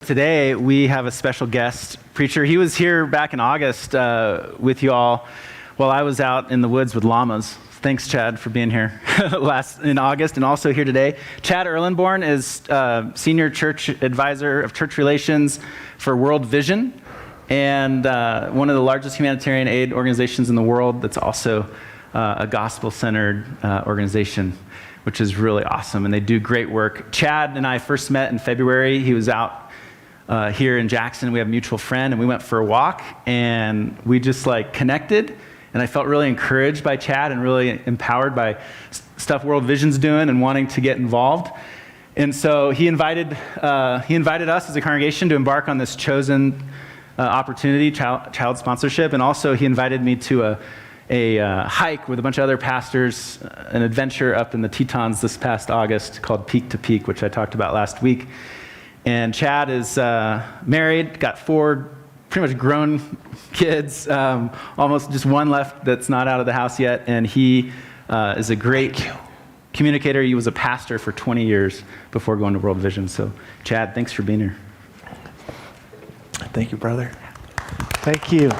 Today, we have a special guest preacher. He was here back in August with you all while I was out in the woods with llamas. Thanks, Chad, for being here in August and also here today. Chad Erlenborn is Senior Church Advisor of Church Relations for World Vision and one of the largest humanitarian aid organizations in the world that's also a gospel-centered organization, which is really awesome, and they do great work. Chad and I first met in February. He was out here in Jackson. We have a mutual friend, and we went for a walk, and we just connected, and I felt really encouraged by Chad and really empowered by stuff World Vision's doing and wanting to get involved. And so he invited us as a congregation to embark on this chosen opportunity, child sponsorship, and also he invited me to a hike with a bunch of other pastors, an adventure up in the Tetons this past August called Peak to Peak, which I talked about last week. And Chad is married, got 4 pretty much grown kids, almost just one left that's not out of the house yet, and he is a great communicator. He was a pastor for 20 years before going to World Vision. So, Chad, thanks for being here. Thank you, brother. Thank you.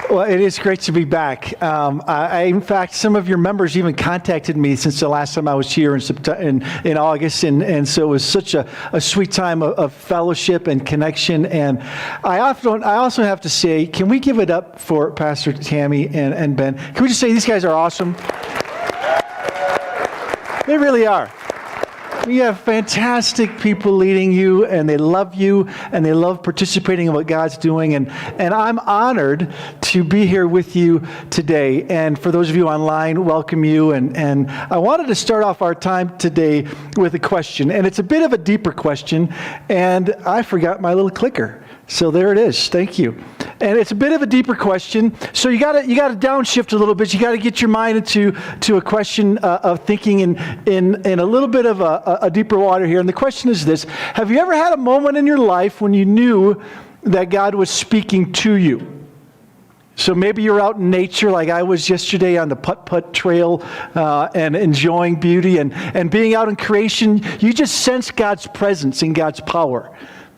Well, it is great to be back. In fact, some of your members even contacted me since the last time I was here in August, and so it was such a sweet time of fellowship and connection. And I also have to say, can we give it up for Pastor Tammy and Ben? Can we just say these guys are awesome? They really are. You have fantastic people leading you, and they love you, and they love participating in what God's doing, and I'm honored to be here with you today. And for those of you online, welcome you, and I wanted to start off our time today with a question, and it's a bit of a deeper question, and I forgot my little clicker. So there it is. Thank you. And it's a bit of a deeper question. So you got to downshift a little bit. You got to get your mind into a question of thinking in a little bit of a deeper water here. And the question is this: have you ever had a moment in your life when you knew that God was speaking to you? So maybe you're out in nature like I was yesterday on the putt-putt trail and enjoying beauty and being out in creation. You just sense God's presence and God's power.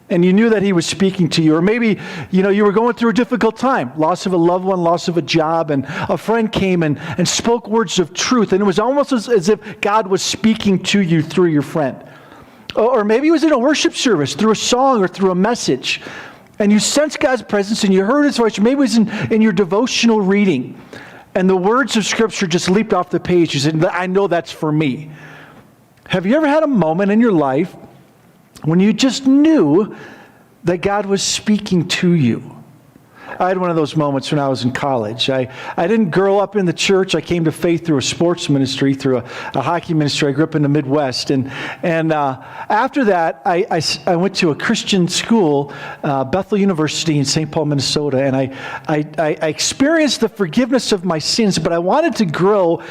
And you knew that he was speaking to you. Or maybe, you were going through a difficult time, loss of a loved one, loss of a job, and a friend came and spoke words of truth. And it was almost as if God was speaking to you through your friend. Or maybe it was in a worship service, through a song or through a message. And you sensed God's presence and you heard his voice. Or maybe it was in your devotional reading. And the words of Scripture just leaped off the page. You said, I know that's for me. Have you ever had a moment in your life when you just knew that God was speaking to you? I had one of those moments when I was in college. I didn't grow up in the church. I came to faith through a sports ministry, through a hockey ministry. I grew up in the Midwest. And after that, I went to a Christian school, Bethel University in St. Paul, Minnesota. And I experienced the forgiveness of my sins, but I wanted to grow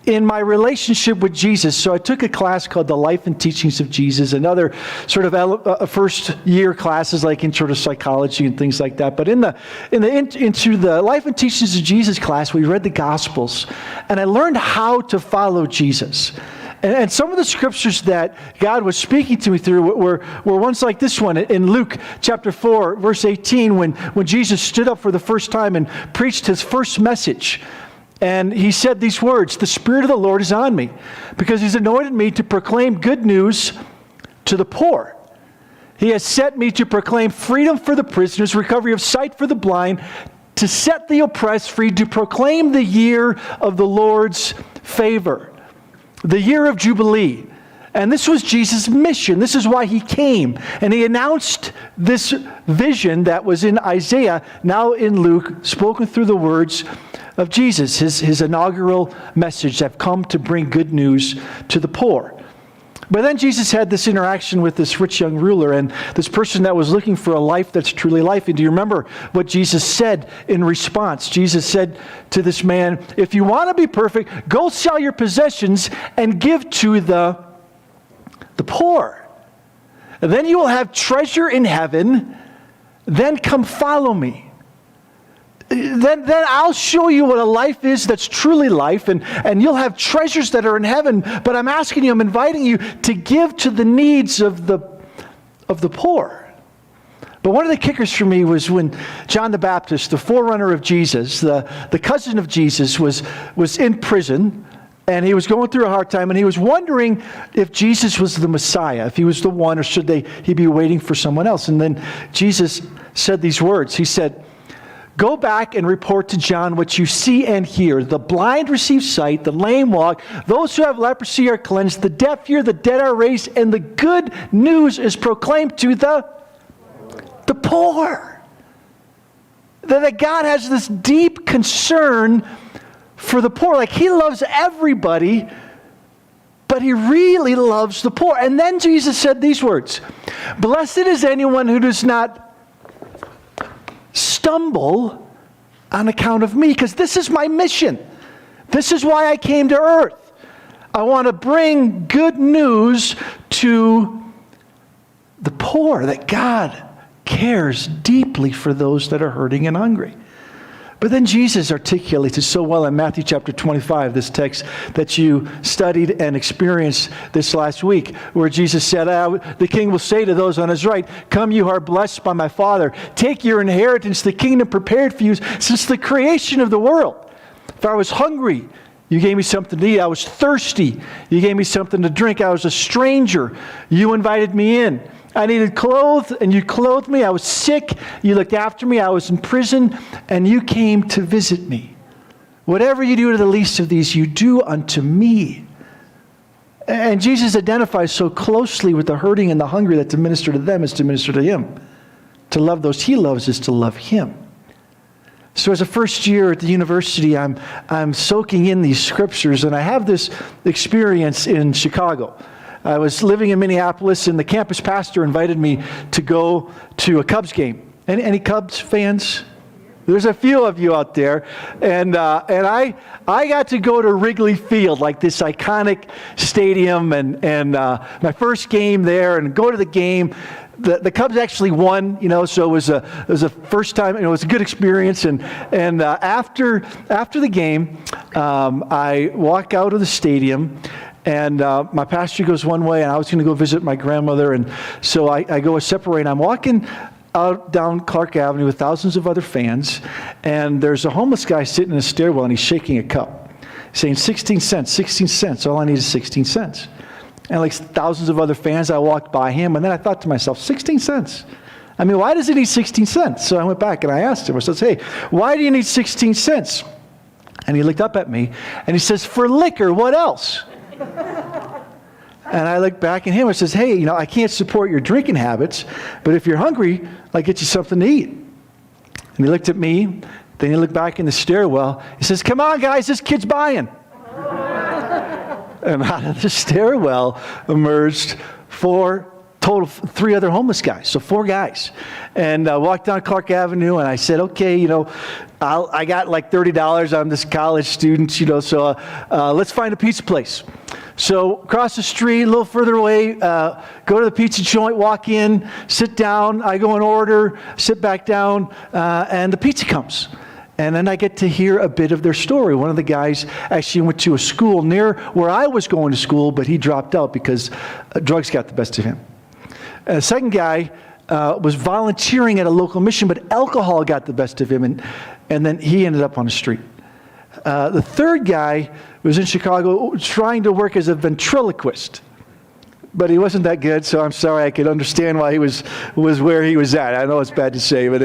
in my relationship with Jesus. So I took a class called The Life and Teachings of Jesus, and other sort of first year classes like Intro to Psychology and things like that. But into the Life and Teachings of Jesus class, we read the Gospels, and I learned how to follow Jesus. And some of the scriptures that God was speaking to me through were ones like this one in Luke chapter 4, verse 18, when Jesus stood up for the first time and preached his first message. And he said these words: "The Spirit of the Lord is on me, because he's anointed me to proclaim good news to the poor. He has sent me to proclaim freedom for the prisoners, recovery of sight for the blind, to set the oppressed free, to proclaim the year of the Lord's favor," the year of Jubilee. And this was Jesus' mission. This is why he came. And he announced this vision that was in Isaiah, now in Luke, spoken through the words of Jesus, his inaugural message: "I've come to bring good news to the poor." But then Jesus had this interaction with this rich young ruler and this person that was looking for a life that's truly life. And do you remember what Jesus said in response? Jesus said to this man, "If you want to be perfect, go sell your possessions and give to the poor. And then you will have treasure in heaven. Then come follow me." then I'll show you what a life is that's truly life, and you'll have treasures that are in heaven. But I'm asking you, I'm inviting you to give to the needs of the poor. But one of the kickers for me was when John the Baptist, the forerunner of Jesus, the cousin of Jesus, was in prison, and he was going through a hard time, and he was wondering if Jesus was the Messiah, if he was the one, or should he be waiting for someone else. And then Jesus said these words. He said, "Go back and report to John what you see and hear. The blind receive sight, the lame walk, those who have leprosy are cleansed, the deaf hear, the dead are raised, and the good news is proclaimed to the poor." That God has this deep concern for the poor. Like, he loves everybody, but he really loves the poor. And then Jesus said these words, "Blessed is anyone who does not stumble on account of me," because this is my mission. This is why I came to earth. I want to bring good news to the poor, that God cares deeply for those that are hurting and hungry. But then Jesus articulates it so well in Matthew chapter 25, this text that you studied and experienced this last week, where Jesus said, "The king will say to those on his right, 'Come, you are blessed by my Father. Take your inheritance, the kingdom prepared for you since the creation of the world. If I was hungry, you gave me something to eat. I was thirsty, you gave me something to drink. I was a stranger, you invited me in. I needed clothes, and you clothed me. I was sick, you looked after me. I was in prison, and you came to visit me. Whatever you do to the least of these, you do unto me." And Jesus identifies so closely with the hurting and the hungry that to minister to them is to minister to him. To love those he loves is to love him. So as a first year at the university, I'm soaking in these scriptures, and I have this experience in Chicago. I was living in Minneapolis, and the campus pastor invited me to go to a Cubs game. Any Cubs fans? There's a few of you out there. And I got to go to Wrigley Field, like this iconic stadium, and my first game there, and go to the game. The Cubs actually won, so it was a first time, it was a good experience. And after the game, I walk out of the stadium, and my pastor goes one way, and I was going to go visit my grandmother, and so I go a separate way, and I'm walking out down Clark Avenue with thousands of other fans, and there's a homeless guy sitting in a stairwell, and he's shaking a cup, saying 16 cents, 16 cents, all I need is 16 cents. And like thousands of other fans, I walked by him, and then I thought to myself, 16 cents? I mean, why does he need 16 cents? So I went back and I asked him, I said, "Hey, why do you need 16 cents? And he looked up at me, and he says, "For liquor, what else?" And I looked back at him and says, "Hey, I can't support your drinking habits, but if you're hungry, I'll get you something to eat." And he looked at me, then he looked back in the stairwell. He says, "Come on, guys, this kid's buying." And out of the stairwell emerged three other homeless guys, so 4 guys. And I walked down Clark Avenue, and I said, "Okay, I got like $30. I'm this college student, so let's find a pizza place." So across the street, a little further away, go to the pizza joint, walk in, sit down. I go and order, sit back down, and the pizza comes. And then I get to hear a bit of their story. One of the guys actually went to a school near where I was going to school, but he dropped out because drugs got the best of him. And the second guy was volunteering at a local mission, but alcohol got the best of him, and then he ended up on the street. The third guy was in Chicago trying to work as a ventriloquist, but he wasn't that good, so I'm sorry. I could understand why he was where he was at. I know it's bad to say, but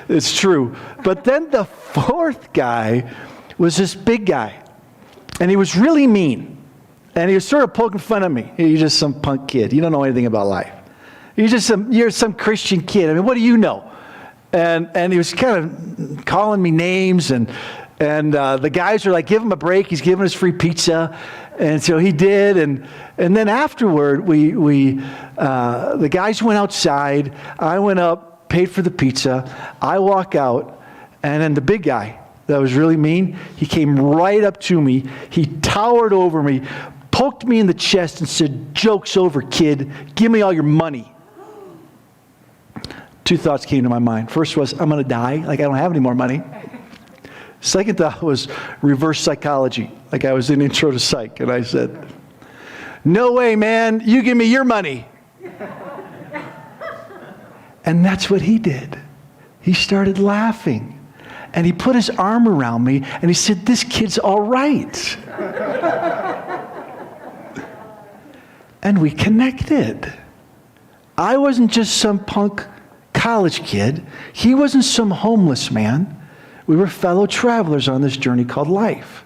it's true. But then the fourth guy was this big guy, and he was really mean, and he was sort of poking fun at me. "You're just some punk kid. You don't know anything about life. You're some Christian kid. I mean, what do you know?" And he was kind of calling me names, and the guys are like, "Give him a break. He's giving us free pizza." And so he did, and then afterward, the guys went outside. I went up, paid for the pizza. I walk out, and then the big guy that was really mean, he came right up to me. He towered over me, poked me in the chest, and said, "Joke's over, kid. Give me all your money." 2 thoughts came to my mind. First was, I'm going to die. Like, I don't have any more money. Second thought was reverse psychology. Like I was in Intro to Psych, and I said, no way, man, you give me your money. And that's what he did. He started laughing. And he put his arm around me, and he said, this kid's all right. And we connected. I wasn't just some punk college kid. He wasn't some homeless man. We were fellow travelers on this journey called life.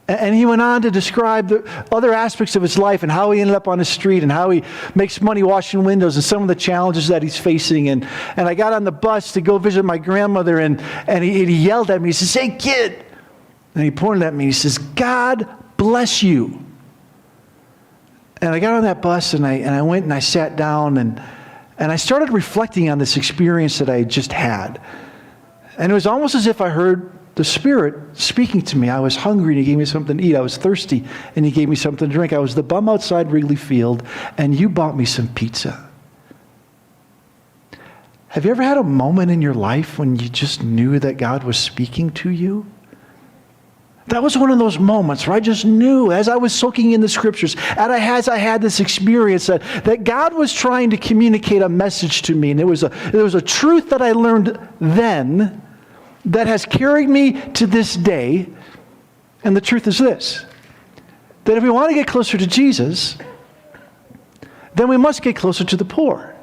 And he went on to describe the other aspects of his life and how he ended up on the street and how he makes money washing windows and some of the challenges that he's facing. And I got on the bus to go visit my grandmother, and he yelled at me. He says, hey, kid. And he pointed at me. He says, God bless you. And I got on that bus, and I went and I sat down, and I started reflecting on this experience that I had just had. And it was almost as if I heard the Spirit speaking to me. I was hungry, and he gave me something to eat. I was thirsty, and he gave me something to drink. I was the bum outside Wrigley Field, and you bought me some pizza. Have you ever had a moment in your life when you just knew that God was speaking to you? That was one of those moments where I just knew, as I was soaking in the Scriptures, as I had this experience that God was trying to communicate a message to me. And it was a truth that I learned then that has carried me to this day. And the truth is this, that if we want to get closer to Jesus, then we must get closer to the poor.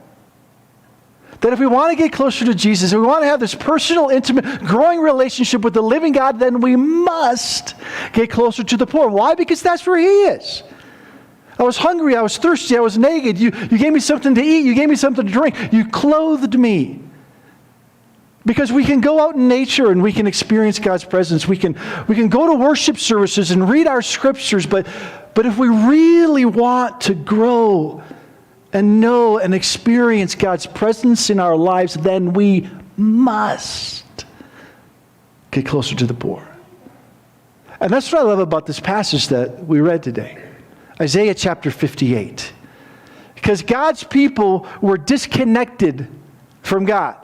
That if we want to get closer to Jesus, if we want to have this personal, intimate, growing relationship with the living God, then we must get closer to the poor. Why? Because that's where He is. I was hungry, I was thirsty, I was naked. You gave me something to eat, you gave me something to drink, you clothed me. Because we can go out in nature and we can experience God's presence. We can go to worship services and read our scriptures, but if we really want to grow and know and experience God's presence in our lives, then we must get closer to the poor. And that's what I love about this passage that we read today. Isaiah chapter 58. Because God's people were disconnected from God.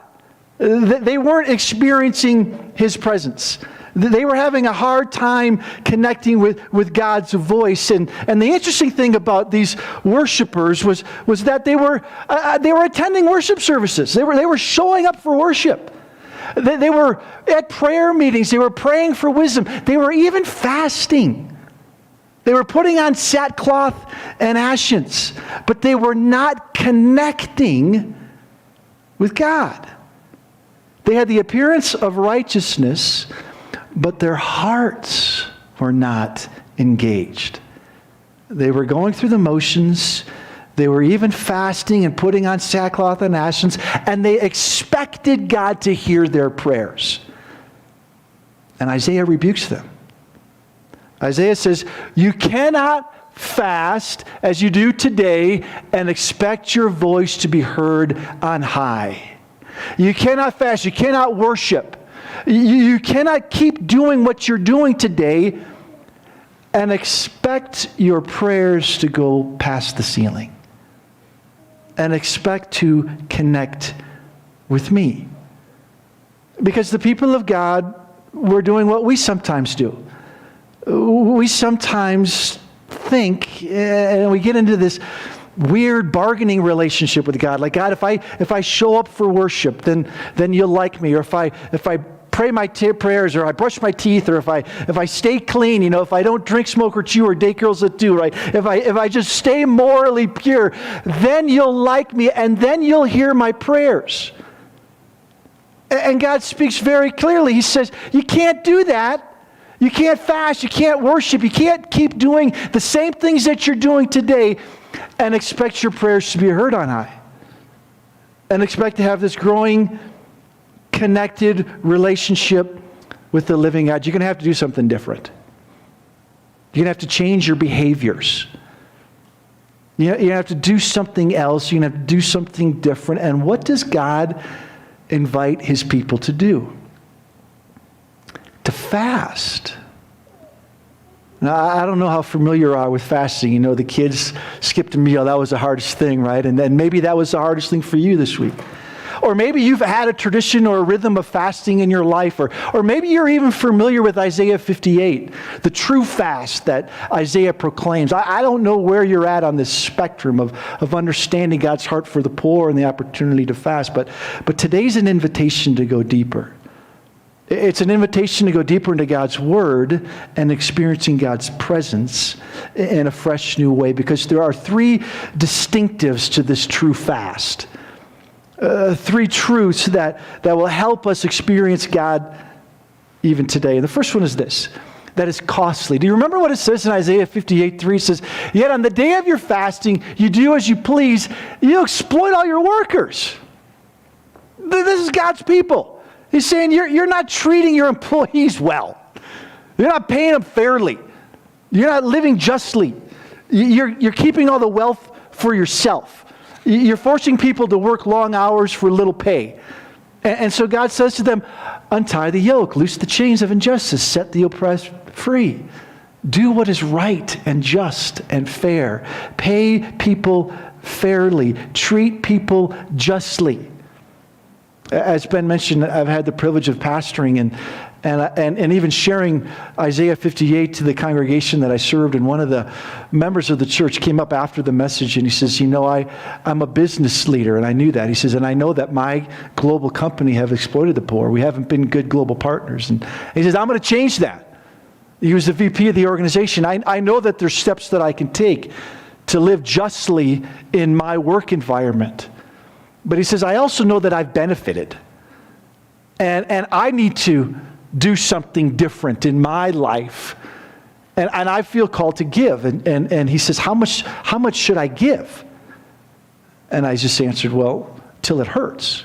They weren't experiencing His presence. They were having a hard time connecting with God's voice. And the interesting thing about these worshipers was that they were attending worship services. They were showing up for worship. They were at prayer meetings. They were praying for wisdom. They were even fasting. They were putting on sackcloth and ashes. But they were not connecting with God. They had the appearance of righteousness, but their hearts were not engaged. They were going through the motions. They were even fasting and putting on sackcloth and ashes, and they expected God to hear their prayers. And Isaiah rebukes them. Isaiah says, you cannot fast as you do today and expect your voice to be heard on high. You cannot fast. You cannot worship. You cannot keep doing what you're doing today and expect your prayers to go past the ceiling and expect to connect with me. Because the people of God were doing what we sometimes do. We sometimes think, and we get into this weird bargaining relationship with God. Like, God, if I show up for worship, then you'll like me. Or if I pray my prayers, or I brush my teeth, or if I stay clean, if I don't drink, smoke, or chew, or date girls that do, right? If I just stay morally pure, then you'll like me, and then you'll hear my prayers. And God speaks very clearly. He says, you can't do that. You can't fast. You can't worship. You can't keep doing the same things that you're doing today and expect your prayers to be heard on high. And expect to have this growing, connected relationship with the living God. You're going to have to do something different. You're going to have to change your behaviors. You have to do something else. You're going to have to do something different. And what does God invite His people to do? To fast. Now, I don't know how familiar you are with fasting. The kids skipped a meal. That was the hardest thing, right? And then maybe that was the hardest thing for you this week. Or maybe you've had a tradition or a rhythm of fasting in your life, or maybe you're even familiar with Isaiah 58, the true fast that Isaiah proclaims. I don't know where you're at on this spectrum of understanding God's heart for the poor and the opportunity to fast, but today's an invitation to go deeper. It's an invitation to go deeper into God's Word and experiencing God's presence in a fresh new way, because there are three distinctives to this true fast. Three truths that will help us experience God even today. And the first one is this, that is costly. Do you remember what it says in Isaiah 58:3? It says, "Yet on the day of your fasting, you do as you please. You exploit all your workers." This is God's people. He's saying you're not treating your employees well. You're not paying them fairly. You're not living justly. You're keeping all the wealth for yourself. You're forcing people to work long hours for little pay. And so God says to them, untie the yoke, loose the chains of injustice, set the oppressed free. Do what is right and just and fair. Pay people fairly. Treat people justly. As Ben mentioned, I've had the privilege of pastoring and even sharing Isaiah 58 to the congregation that I served. And one of the members of the church came up after the message and he says, I'm a business leader, and I knew that. He says, and I know that my global company have exploited the poor. We haven't been good global partners. And he says, I'm going to change that. He was the VP of the organization. I know that there's steps that I can take to live justly in my work environment. But he says, I also know that I've benefited. And I need to do something different in my life. And I feel called to give. And he says, how much should I give? And I just answered, well, till it hurts.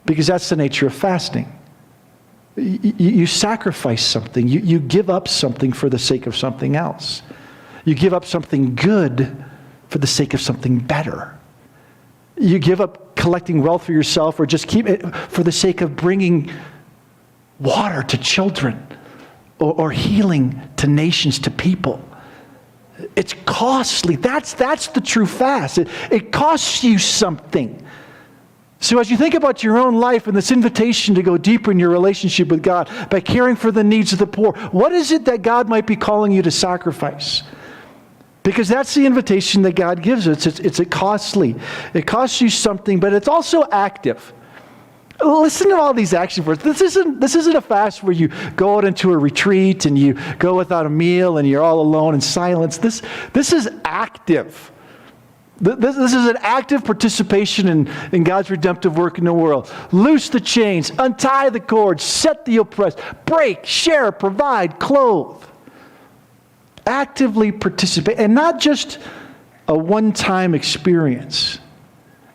Because that's the nature of fasting. You sacrifice something. You give up something for the sake of something else. You give up something good for the sake of something better. You give up collecting wealth for yourself, or just keep it for the sake of bringing water to children or healing to nations, to people. It's costly. That's the true fast. It costs you something. So as you think about your own life and this invitation to go deeper in your relationship with God by caring for the needs of the poor, what is it that God might be calling you to sacrifice? Because that's the invitation that God gives us. It's costly. It costs you something, but it's also active. Listen to all these action words. This isn't a fast where you go out into a retreat and you go without a meal and you're all alone in silence. This is active. This is an active participation in God's redemptive work in the world. Loose the chains, untie the cords, set the oppressed, break, share, provide, clothe. Actively participate, and not just a one-time experience.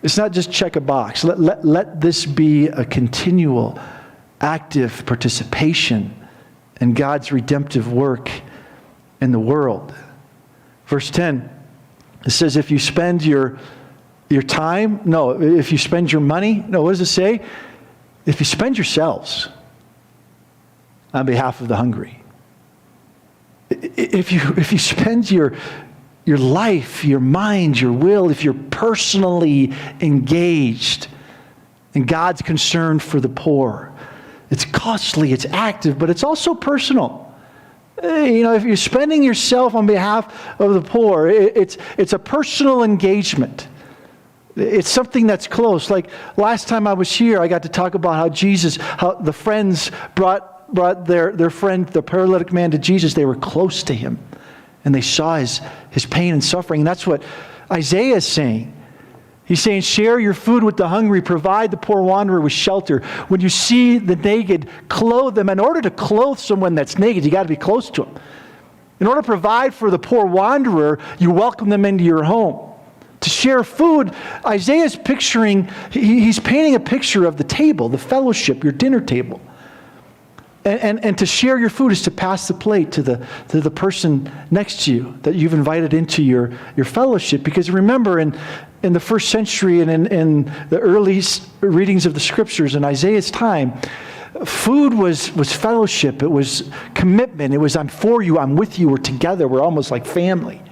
It's not just check a box. Let this be a continual, active participation in God's redemptive work in the world. Verse 10, it says, if you spend your time, if you spend your money, what does it say? If you spend yourselves on behalf of the hungry. If you spend your life, your mind, your will, if you're personally engaged in God's concern for the poor, it's costly, it's active, but it's also personal. If you're spending yourself on behalf of the poor, it's a personal engagement. It's something that's close. Like last time I was here, I got to talk about how the friends brought their friend, the paralytic man, to Jesus. They were close to him, and they saw his pain and suffering. And that's what Isaiah is saying. He's saying, share your food with the hungry, provide the poor wanderer with shelter. When you see the naked, clothe them. In order to clothe someone that's naked, you got to be close to them. In order to provide for the poor wanderer, you welcome them into your home. To share food, Isaiah's he's painting a picture of the table, the fellowship, your dinner table. And to share your food is to pass the plate to the person next to you that you've invited into your fellowship. Because remember, in the first century and in the early readings of the scriptures in Isaiah's time, food was fellowship. It was commitment. It was, I'm for you, I'm with you, we're together, we're almost like family.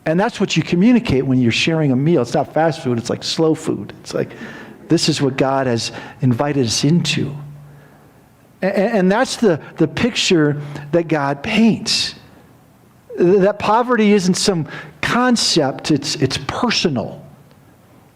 And that's what you communicate when you're sharing a meal. It's not fast food, it's like slow food. It's like, this is what God has invited us into. And that's the picture that God paints. That poverty isn't some concept, it's personal.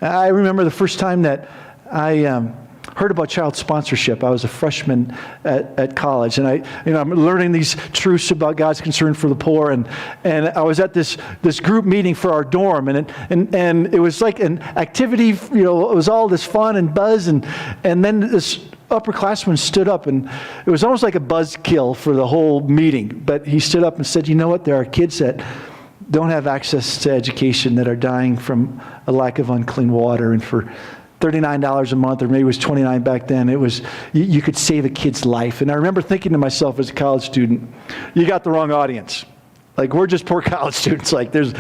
I remember the first time that I heard about child sponsorship. I was a freshman at college, and I'm learning these truths about God's concern for the poor, and I was at this group meeting for our dorm, and it was like an activity, it was all this fun and buzz, and then this upperclassman stood up, and it was almost like a buzzkill for the whole meeting, but he stood up and said, you know what, there are kids that don't have access to education that are dying from a lack of unclean water, and for $39 a month, or maybe it was $29 back then, it was, you could save a kid's life. And I remember thinking to myself as a college student, you got the wrong audience. Like, we're just poor college students. Like, there's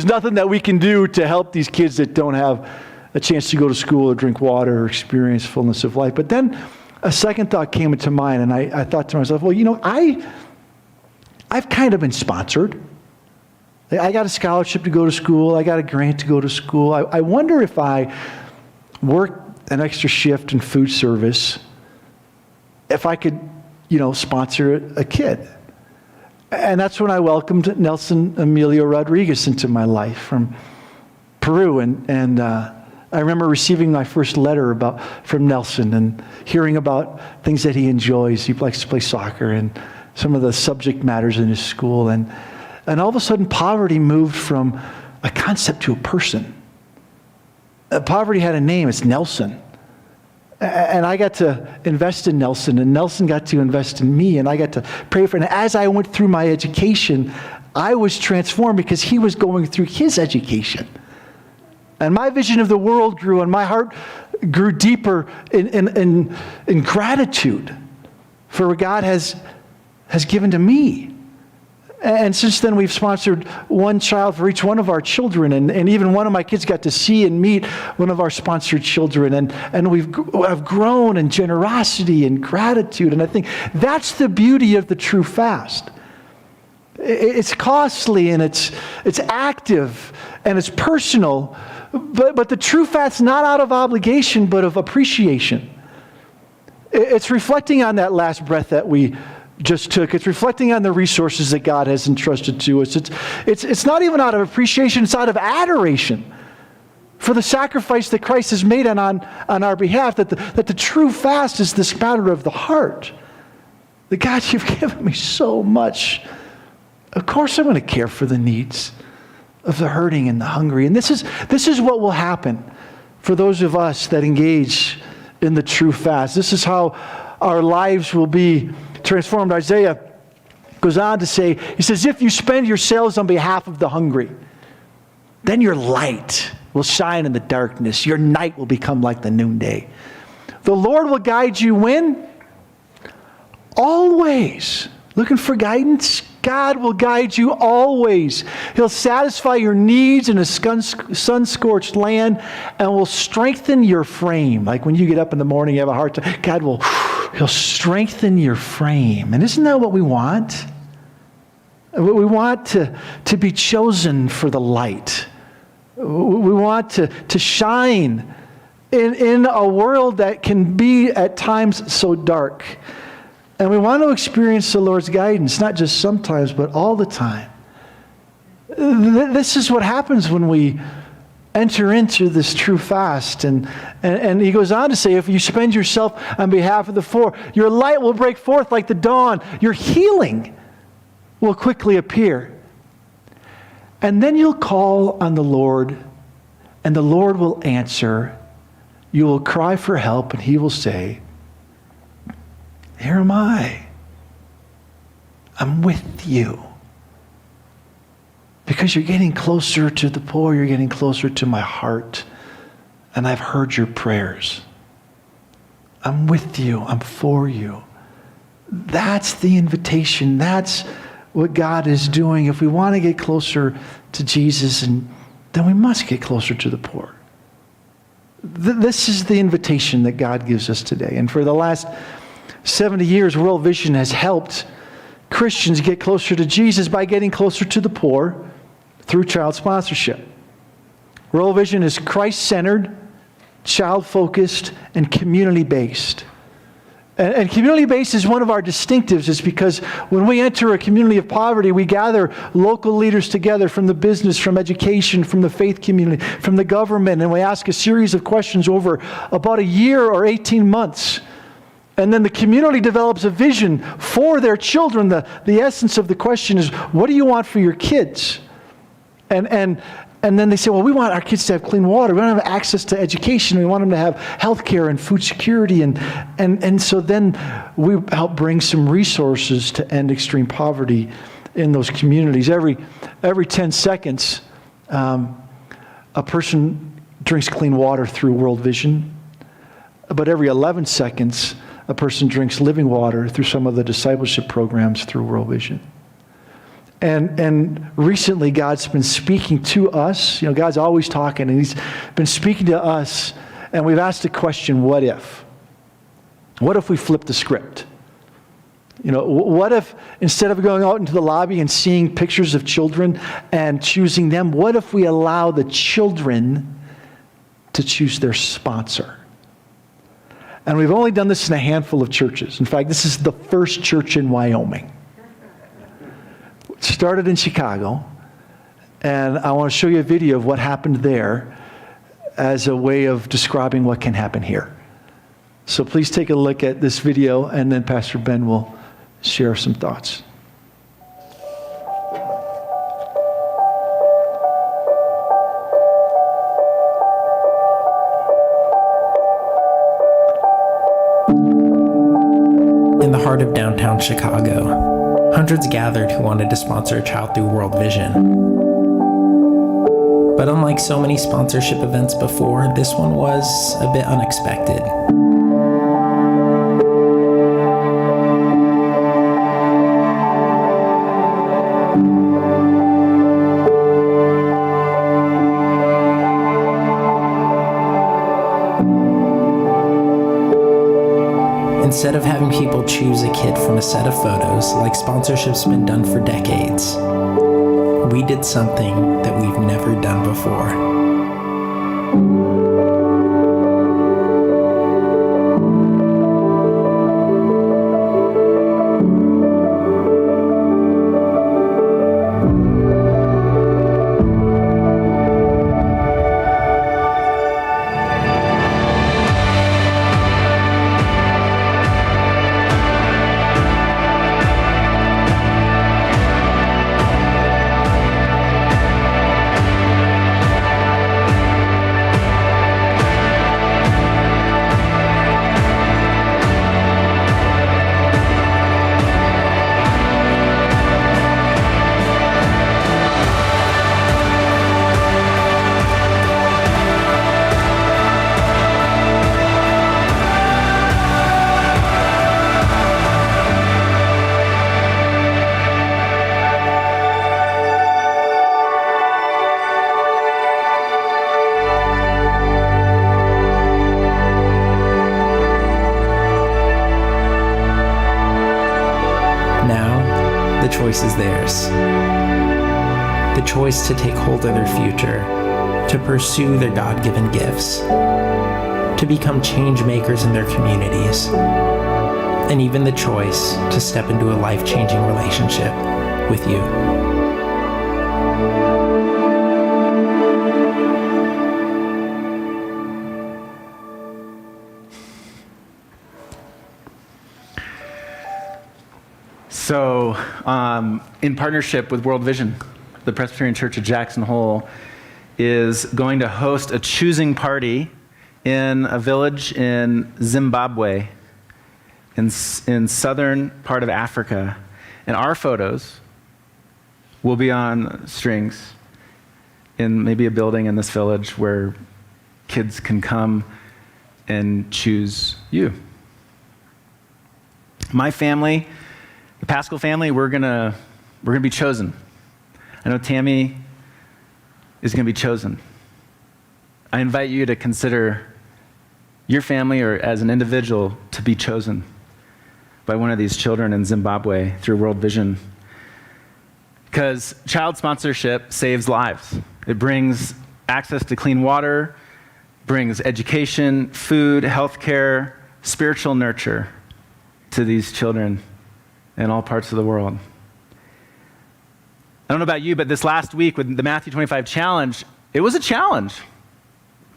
nothing that we can do to help these kids that don't have a chance to go to school or drink water or experience fullness of life. But then a second thought came into mind, and I thought to myself, well, I've kind of been sponsored. I got a scholarship to go to school. I got a grant to go to school. I wonder if I work an extra shift in food service, if I could, sponsor a kid. And that's when I welcomed Nelson Emilio Rodriguez into my life from Peru. And I remember receiving my first letter from Nelson and hearing about things that he enjoys. He likes to play soccer and some of the subject matters in his school. And all of a sudden, poverty moved from a concept to a person. Poverty had a name. It's Nelson. And I got to invest in Nelson, and Nelson got to invest in me, and I got to pray for him. And as I went through my education, I was transformed because he was going through his education. And my vision of the world grew, and my heart grew deeper in gratitude for what God has given to me. And since then, we've sponsored one child for each one of our children. And even one of my kids got to see and meet one of our sponsored children. And have grown in generosity and gratitude. And I think that's the beauty of the true fast. It's costly, and it's active, and it's personal. But the true fast's not out of obligation, but of appreciation. It's reflecting on that last breath that we just took. It's reflecting on the resources that God has entrusted to us. It's not even out of appreciation, it's out of adoration for the sacrifice that Christ has made on our behalf, that the true fast is this matter of the heart. That God, you've given me so much. Of course I'm going to care for the needs of the hurting and the hungry. And this is what will happen for those of us that engage in the true fast. This is how our lives will be transformed. Isaiah goes on to say, he says, if you spend yourselves on behalf of the hungry, then your light will shine in the darkness. Your night will become like the noonday. The Lord will guide you when? Always. Looking for guidance? God will guide you always. He'll satisfy your needs in a sun-scorched land and will strengthen your frame. Like when you get up in the morning, you have a hard time. He'll strengthen your frame. And isn't that what we want? We want to be chosen for the light. We want to shine in a world that can be at times so dark. And we want to experience the Lord's guidance, not just sometimes, but all the time. This is what happens when we enter into this true fast. And he goes on to say, if you spend yourself on behalf of the poor, your light will break forth like the dawn. Your healing will quickly appear. And then you'll call on the Lord, and the Lord will answer. You will cry for help, and he will say, here am I. I'm with you. Because you're getting closer to the poor, you're getting closer to my heart. And I've heard your prayers. I'm with you. I'm for you. That's the invitation. That's what God is doing. If we want to get closer to Jesus, then we must get closer to the poor. This is the invitation that God gives us today. And for the last 70 years, World Vision has helped Christians get closer to Jesus by getting closer to the poor, through child sponsorship. World Vision is Christ-centered, child-focused, and community-based. And community-based is one of our distinctives, is because when we enter a community of poverty, we gather local leaders together from the business, from education, from the faith community, from the government, and we ask a series of questions over about a year or 18 months. And then the community develops a vision for their children. The essence of the question is, what do you want for your kids? And then they say, well, we want our kids to have clean water. We want to have access to education. We want them to have health care and food security. And so then we help bring some resources to end extreme poverty in those communities. Every 10 seconds, a person drinks clean water through World Vision. But every 11 seconds, a person drinks living water through some of the discipleship programs through World Vision. And recently, God's been speaking to us. You know, God's always talking, and He's been speaking to us. And we've asked the question, what if? What if we flip the script? You know, what if instead of going out into the lobby and seeing pictures of children and choosing them, what if we allow the children to choose their sponsor? And we've only done this in a handful of churches. In fact, this is the first church in Wyoming. Started in Chicago, and I want to show you a video of what happened there as a way of describing what can happen here. So please take a look at this video, and then Pastor Ben will share some thoughts. In the heart of downtown Chicago, hundreds gathered who wanted to sponsor a child through World Vision. But unlike so many sponsorship events before, this one was a bit unexpected. Instead of having people choose a kid from a set of photos, like sponsorship's been done for decades, we did something that we've never done before. choice is theirs. The choice to take hold of their future, to pursue their God-given gifts, to become change makers in their communities, and even the choice to step into a life-changing relationship with you. So, in partnership with World Vision, the Presbyterian Church of Jackson Hole is going to host a choosing party in a village in Zimbabwe, in southern part of Africa. And our photos will be on strings in maybe a building in this village where kids can come and choose you. My family, the Pascal family, we're gonna be chosen. I know Tammy is gonna be chosen. I invite you to consider your family or as an individual to be chosen by one of these children in Zimbabwe through World Vision. Because child sponsorship saves lives. It brings access to clean water, brings education, food, healthcare, spiritual nurture to these children in all parts of the world. I don't know about you, but this last week with the Matthew 25 challenge, it was a challenge.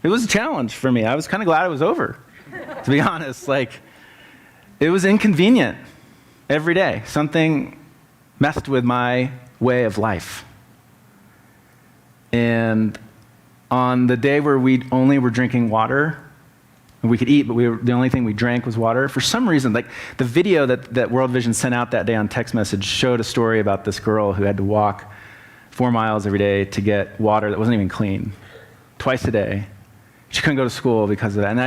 It was a challenge for me. I was kind of glad it was over, to be honest. Like, it was inconvenient every day. Something messed with my way of life. And on the day where we only were drinking water, and we could eat, but the only thing we drank was water, for some reason, like the video that World Vision sent out that day on text message showed a story about this girl who had to walk 4 miles every day to get water that wasn't even clean, twice a day. She couldn't go to school because of that. And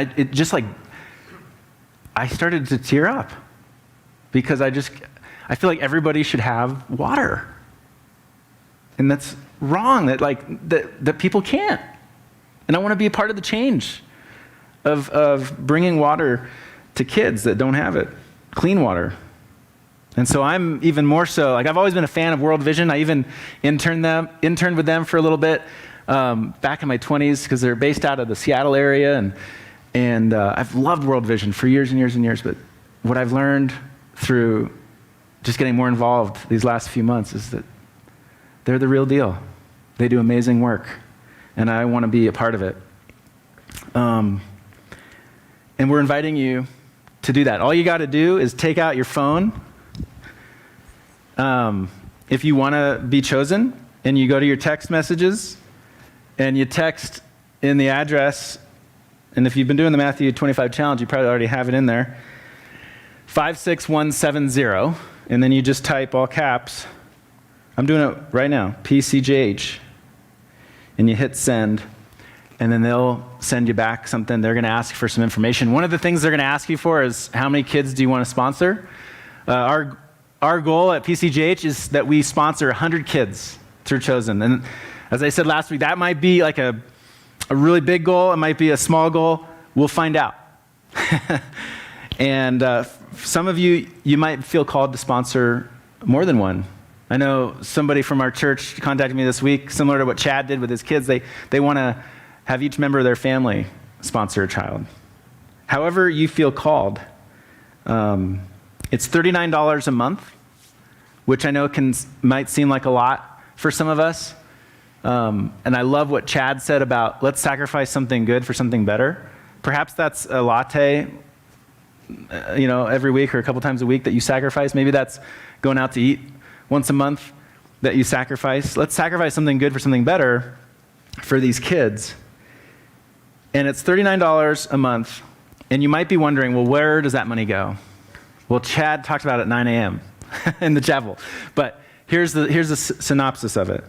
I started to tear up because I feel like everybody should have water. And that's wrong, that people can't. And I want to be a part of the change of bringing water to kids that don't have it, clean water. And so I'm even more so, like I've always been a fan of World Vision. I even interned with them for a little bit back in my 20s because they're based out of the Seattle area. And I've loved World Vision for years and years and years. But what I've learned through just getting more involved these last few months is that they're the real deal. They do amazing work, and I want to be a part of it. And we're inviting you to do that. All you got to do is take out your phone. If you want to be chosen, and you go to your text messages, and you text in the address, and if you've been doing the Matthew 25 challenge, you probably already have it in there, 56170, and then you just type all caps. I'm doing it right now, PCJH, and you hit send, and then they'll send you back something. They're going to ask for some information. One of the things they're going to ask you for is how many kids do you want to sponsor? Our goal at PCJH is that we sponsor 100 kids through Chosen. And as I said last week, that might be like a really big goal. It might be a small goal. We'll find out. And some of you might feel called to sponsor more than one. I know somebody from our church contacted me this week, similar to what Chad did with his kids. They want to have each member of their family sponsor a child. However you feel called. It's $39 a month, which I know might seem like a lot for some of us. And I love what Chad said about let's sacrifice something good for something better. Perhaps that's a latte, every week or a couple times a week that you sacrifice. Maybe that's going out to eat once a month that you sacrifice. Let's sacrifice something good for something better for these kids. And it's $39 a month. And you might be wondering, well, where does that money go? Well, Chad talked about it at 9 a.m. in the chapel. But here's the synopsis of it,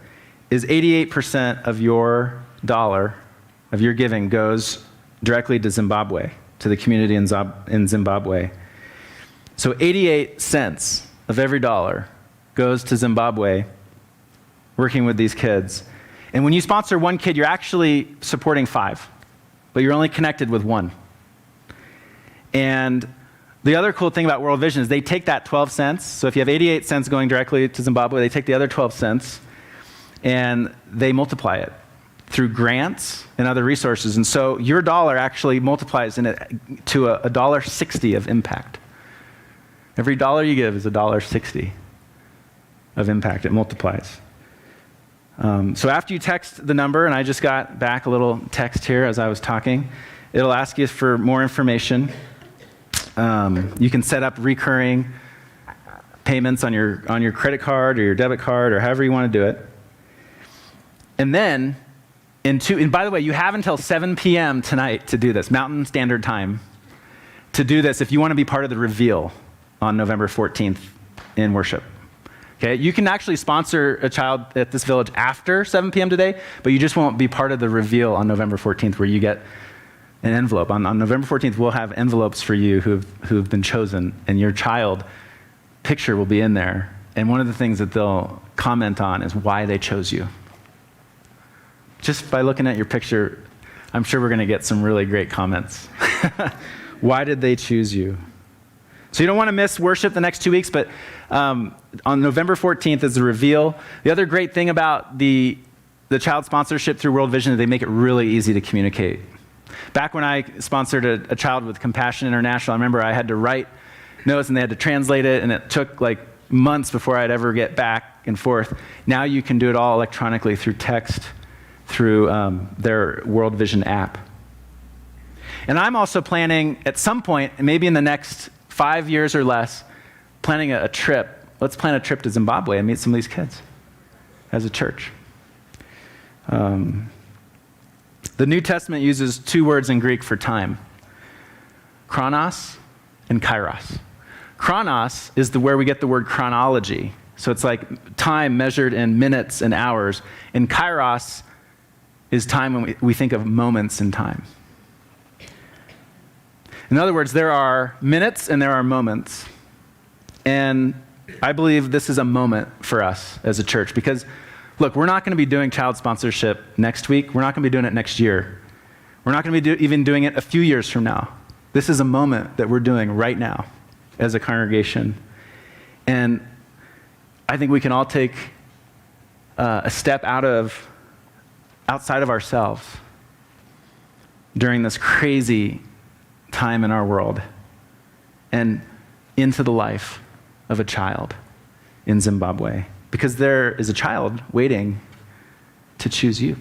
is 88% of your dollar, of your giving, goes directly to Zimbabwe, to the community in Zimbabwe. So 88 cents of every dollar goes to Zimbabwe, working with these kids. And when you sponsor one kid, you're actually supporting 5, but you're only connected with 1. And the other cool thing about World Vision is they take that 12 cents. So if you have 88 cents going directly to Zimbabwe, they take the other 12 cents and they multiply it through grants and other resources. And so your dollar actually multiplies to $1.60 of impact. Every dollar you give is $1.60 of impact. It multiplies. So after you text the number, and I just got back a little text here as I was talking, it'll ask you for more information. You can set up recurring payments on your credit card or your debit card or however you want to do it. And then, and by the way, you have until 7 p.m. tonight to do this, Mountain Standard Time, to do this if you want to be part of the reveal on November 14th in worship. Okay, you can actually sponsor a child at this village after 7 p.m. today, but you just won't be part of the reveal on November 14th where you get an envelope. On November 14th, we'll have envelopes for you who've been chosen, and your child picture will be in there. And one of the things that they'll comment on is why they chose you. Just by looking at your picture, I'm sure we're going to get some really great comments. Why did they choose you? So you don't want to miss worship the next 2 weeks, but on November 14th is the reveal. The other great thing about the child sponsorship through World Vision is they make it really easy to communicate. Back when I sponsored a child with Compassion International, I remember I had to write notes and they had to translate it, and it took like months before I'd ever get back and forth. Now you can do it all electronically through text, through their World Vision app. And I'm also planning at some point, maybe in the next 5 years or less, planning a trip. Let's plan a trip to Zimbabwe and meet some of these kids as a church. The New Testament uses 2 words in Greek for time: chronos and kairos. Chronos is where we get the word chronology. So it's like time measured in minutes and hours. And kairos is time when we think of moments in time. In other words, there are minutes and there are moments. And I believe this is a moment for us as a church because, look, we're not going to be doing child sponsorship next week. We're not going to be doing it next year. We're not going to be even doing it a few years from now. This is a moment that we're doing right now as a congregation. And I think we can all take a step outside of ourselves during this crazy time in our world and into the life of a child in Zimbabwe, because there is a child waiting to choose you.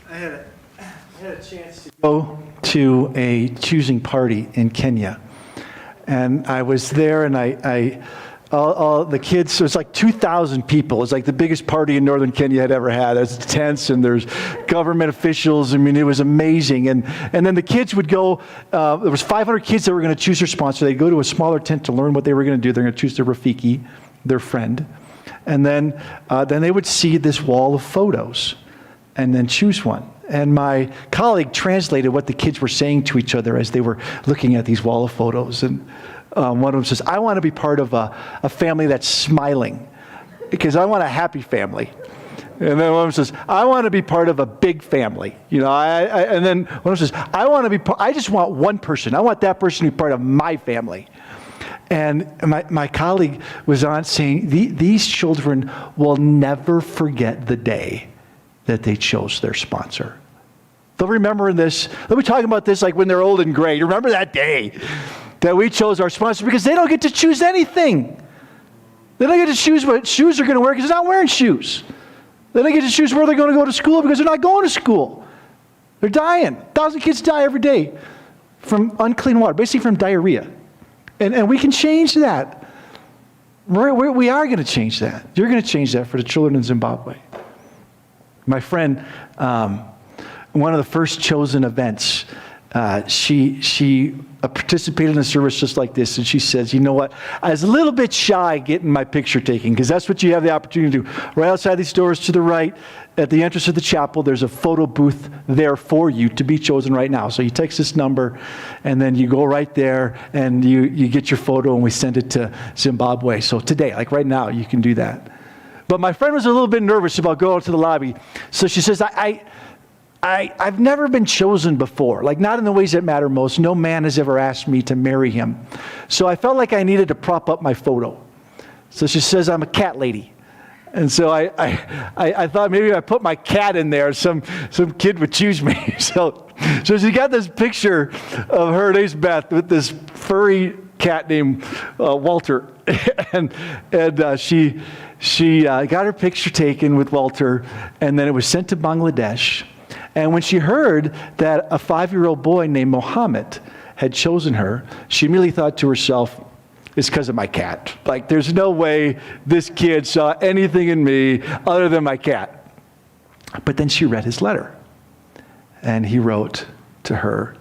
I had a chance to go to a choosing party in Kenya, and I was there, and all the kids, so it's like 2,000 people. It's like the biggest party in northern Kenya had ever had. There's tents and there's government officials. I mean, it was amazing. And then the kids would go, there was 500 kids that were going to choose their sponsor. They'd go to a smaller tent to learn what they were going to do. They're going to choose their Rafiki, their friend. And then they would see this wall of photos and then choose one. And my colleague translated what the kids were saying to each other as they were looking at these wall of photos. And one of them says, I want to be part of a family that's smiling because I want a happy family. And then one of them says, I want to be part of a big family. You know, and then one of them says, I just want one person. I want that person to be part of my family. And my colleague was on saying, these children will never forget the day that they chose their sponsor. They'll remember this. They'll be talking about this like when they're old and gray. You remember that day that we chose our sponsor, because they don't get to choose anything. They don't get to choose what shoes they're going to wear because they're not wearing shoes. They don't get to choose where they're going to go to school because they're not going to school. They're dying. 1,000 kids die every day from unclean water, basically from diarrhea. And we can change that. We are going to change that. You're going to change that for the children in Zimbabwe. My friend, one of the first chosen events, she participated in a service just like this, and she says, you know what, I was a little bit shy getting my picture taken, because that's what you have the opportunity to do. Right outside these doors to the right, at the entrance of the chapel, there's a photo booth there for you to be chosen right now. So you text this number, and then you go right there, and you get your photo, and we send it to Zimbabwe. So today, like right now, you can do that. But my friend was a little bit nervous about going to the lobby. So she says, I've never been chosen before, like not in the ways that matter most. No man has ever asked me to marry him. So I felt like I needed to prop up my photo. So she says, I'm a cat lady. And so I thought maybe if I put my cat in there, some kid would choose me. So she got this picture of her, name's Beth, with this furry cat named Walter. and she got her picture taken with Walter, and then it was sent to Bangladesh. And when she heard that a 5-year-old boy named Mohammed had chosen her, she immediately thought to herself, it's because of my cat. Like, there's no way this kid saw anything in me other than my cat. But then she read his letter. And he wrote to her,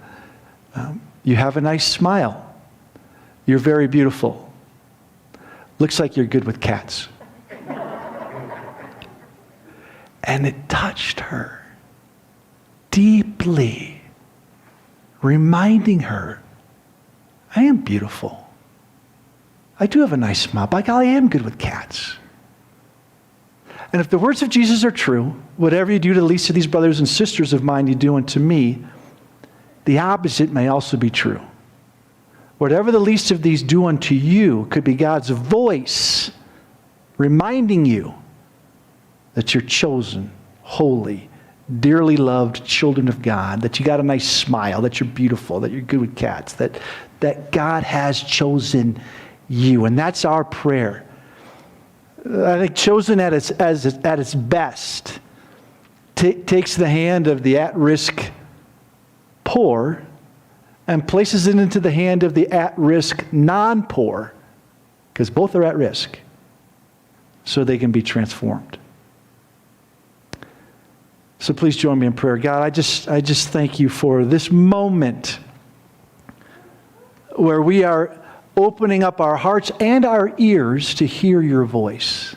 you have a nice smile. You're very beautiful. Looks like you're good with cats. And it touched her deeply, reminding her, I am beautiful. I do have a nice smile. By golly, I am good with cats. And if the words of Jesus are true, whatever you do to the least of these brothers and sisters of mine, you do unto me, the opposite may also be true. Whatever the least of these do unto you could be God's voice reminding you that you're chosen, holy, dearly loved children of God, that you got a nice smile, that you're beautiful, that you're good with cats, that God has chosen you. And that's our prayer. I think chosen at its best takes the hand of the at-risk poor and places it into the hand of the at-risk non-poor, because both are at risk, so they can be transformed. So please join me in prayer. God, I just thank you for this moment where we are opening up our hearts and our ears to hear your voice.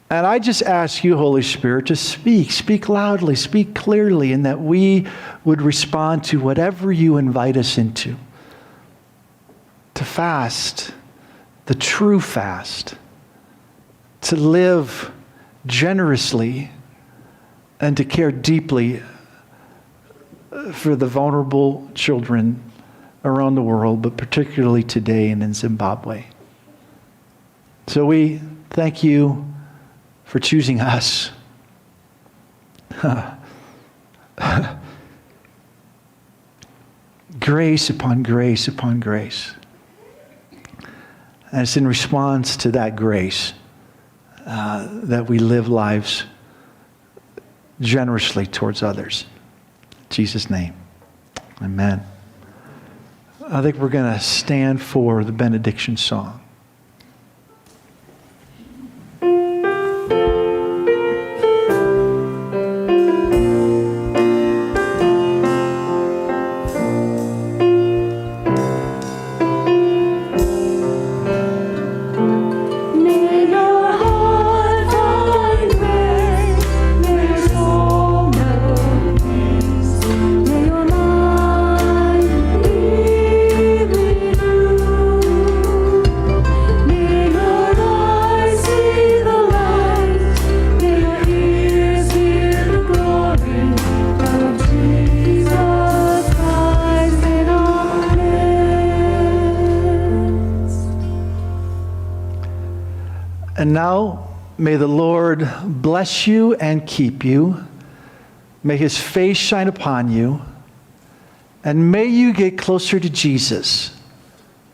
And I just ask you, Holy Spirit, to speak loudly, speak clearly, and that we would respond to whatever you invite us into. To fast, the true fast, to live generously, and to care deeply for the vulnerable children around the world, but particularly today and in Zimbabwe. So we thank you for choosing us. Grace upon grace upon grace. And it's in response to that grace that we live lives generously towards others. In Jesus' name, amen. I think we're going to stand for the benediction song. And now, may the Lord bless you and keep you. May his face shine upon you. And may you get closer to Jesus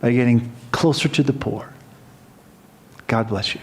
by getting closer to the poor. God bless you.